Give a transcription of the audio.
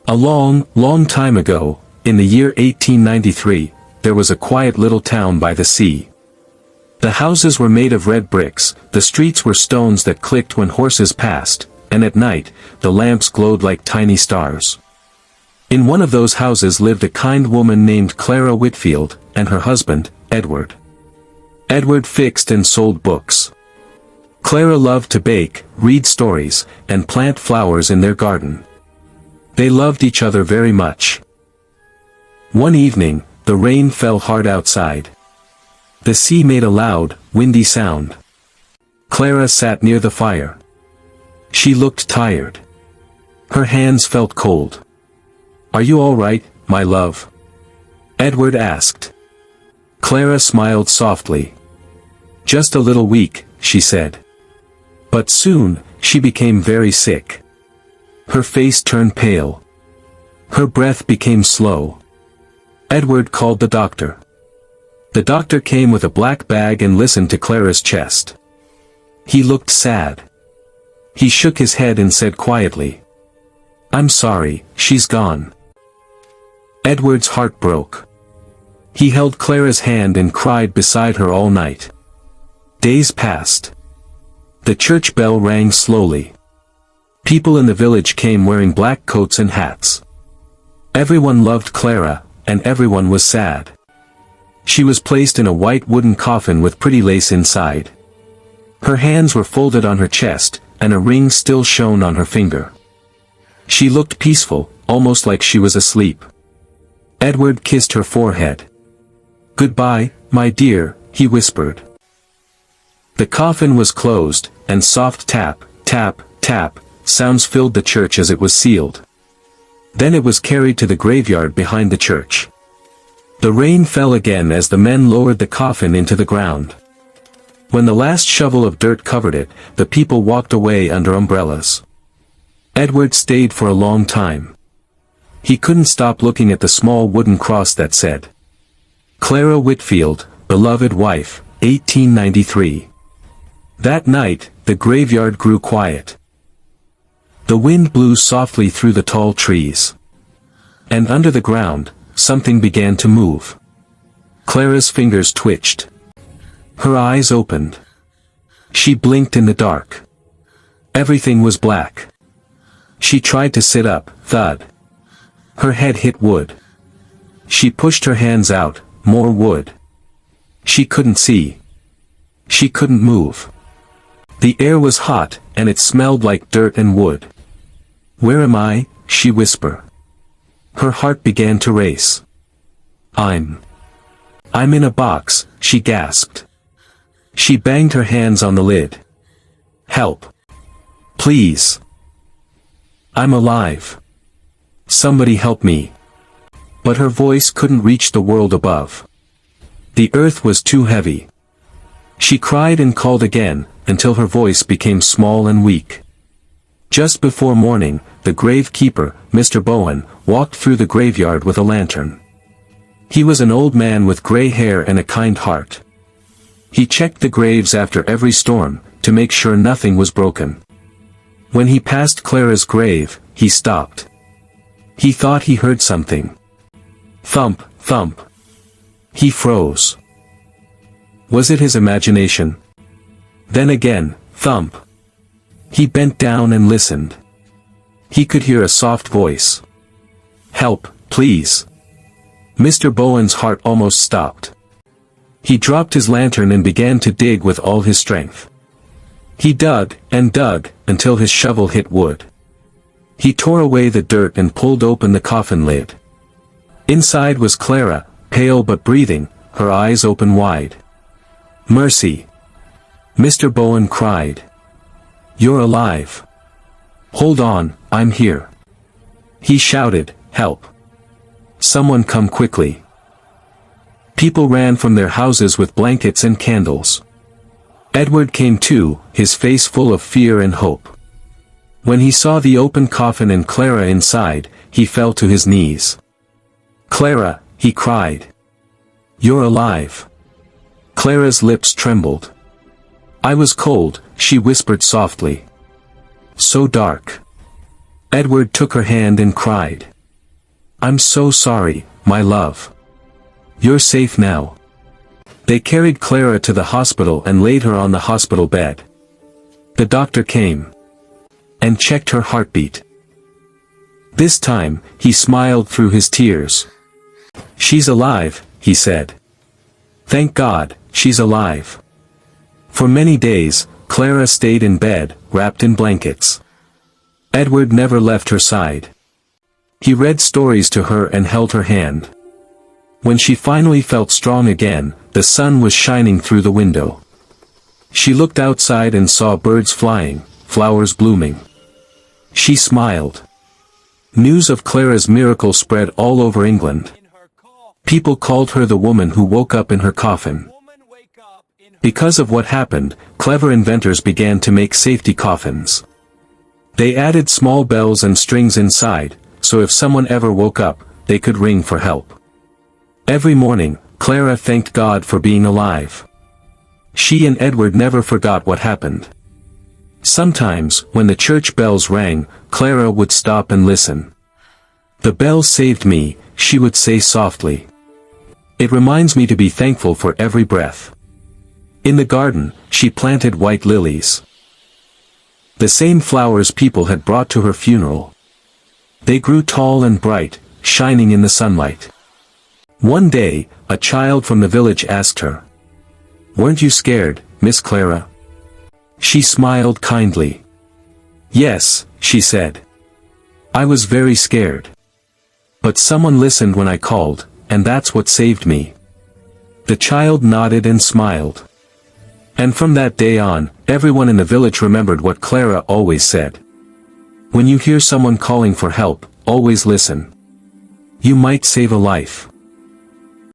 A long, long time ago, in the year 1893, there was a quiet little town by the sea. The houses were made of red bricks, the streets were stones that clicked when horses passed, and at night, the lamps glowed like tiny stars. In one of those houses lived a kind woman named Clara Whitfield, and her husband, Edward. Edward fixed and sold books. Clara loved to bake, read stories, and plant flowers in their garden. They loved each other very much. One evening, the rain fell hard outside. The sea made a loud, windy sound. Clara sat near the fire. She looked tired. Her hands felt cold. "Are you all right, my love?" Edward asked. Clara smiled softly. "Just a little weak," she said. But soon, she became very sick. Her face turned pale. Her breath became slow. Edward called the doctor. The doctor came with a black bag and listened to Clara's chest. He looked sad. He shook his head and said quietly, "I'm sorry, she's gone." Edward's heart broke. He held Clara's hand and cried beside her all night. Days passed. The church bell rang slowly. People in the village came wearing black coats and hats. Everyone loved Clara, and everyone was sad. She was placed in a white wooden coffin with pretty lace inside. Her hands were folded on her chest, and a ring still shone on her finger. She looked peaceful, almost like she was asleep. Edward kissed her forehead. "Goodbye, my dear," he whispered. The coffin was closed, and soft tap, tap, tap, sounds filled the church as it was sealed. Then it was carried to the graveyard behind the church. The rain fell again as the men lowered the coffin into the ground. When the last shovel of dirt covered it, the people walked away under umbrellas. Edward stayed for a long time. He couldn't stop looking at the small wooden cross that said, "Clara Whitfield, beloved wife, 1893. That night, the graveyard grew quiet. The wind blew softly through the tall trees. And under the ground, something began to move. Clara's fingers twitched. Her eyes opened. She blinked in the dark. Everything was black. She tried to sit up, thud. Her head hit wood. She pushed her hands out, more wood. She couldn't see. She couldn't move. The air was hot, and it smelled like dirt and wood. "Where am I?" she whispered. Her heart began to race. I'm in a box," she gasped. She banged her hands on the lid. "Help. Please. I'm alive. Somebody help me." But her voice couldn't reach the world above. The earth was too heavy. She cried and called again, until her voice became small and weak. Just before morning, the grave keeper, Mr. Bowen, walked through the graveyard with a lantern. He was an old man with gray hair and a kind heart. He checked the graves after every storm, to make sure nothing was broken. When he passed Clara's grave, he stopped. He thought he heard something. Thump, thump. He froze. Was it his imagination? Then again, thump. He bent down and listened. He could hear a soft voice. "Help, please." Mr. Bowen's heart almost stopped. He dropped his lantern and began to dig with all his strength. He dug, and dug, until his shovel hit wood. He tore away the dirt and pulled open the coffin lid. Inside was Clara, pale but breathing, her eyes open wide. "Mercy!" Mr. Bowen cried. "You're alive. Hold on, I'm here." He shouted, "Help! Someone come quickly." People ran from their houses with blankets and candles. Edward came too, his face full of fear and hope. When he saw the open coffin and Clara inside, he fell to his knees. "Clara," he cried. "You're alive." Clara's lips trembled. "I was cold," she whispered softly. "So dark." Edward took her hand and cried. I'm so sorry, my love. You're safe now. They carried Clara to the hospital and laid her on the hospital bed. The doctor came and checked her heartbeat. This time, he smiled through his tears. She's alive, he said. Thank God, she's alive. For many days, Clara stayed in bed, wrapped in blankets. Edward never left her side. He read stories to her and held her hand. When she finally felt strong again, the sun was shining through the window. She looked outside and saw birds flying, flowers blooming. She smiled. News of Clara's miracle spread all over England. People called her the woman who woke up in her coffin. Because of what happened, clever inventors began to make safety coffins. They added small bells and strings inside, so if someone ever woke up, they could ring for help. Every morning, Clara thanked God for being alive. She and Edward never forgot what happened. Sometimes, when the church bells rang, Clara would stop and listen. "The bells saved me," she would say softly. "It reminds me to be thankful for every breath." In the garden, she planted white lilies. The same flowers people had brought to her funeral. They grew tall and bright, shining in the sunlight. One day, a child from the village asked her, "Weren't you scared, Miss Clara?" She smiled kindly. "Yes," she said. "I was very scared. But someone listened when I called, and that's what saved me." The child nodded and smiled. And from that day on, everyone in the village remembered what Clara always said. When you hear someone calling for help, always listen. You might save a life.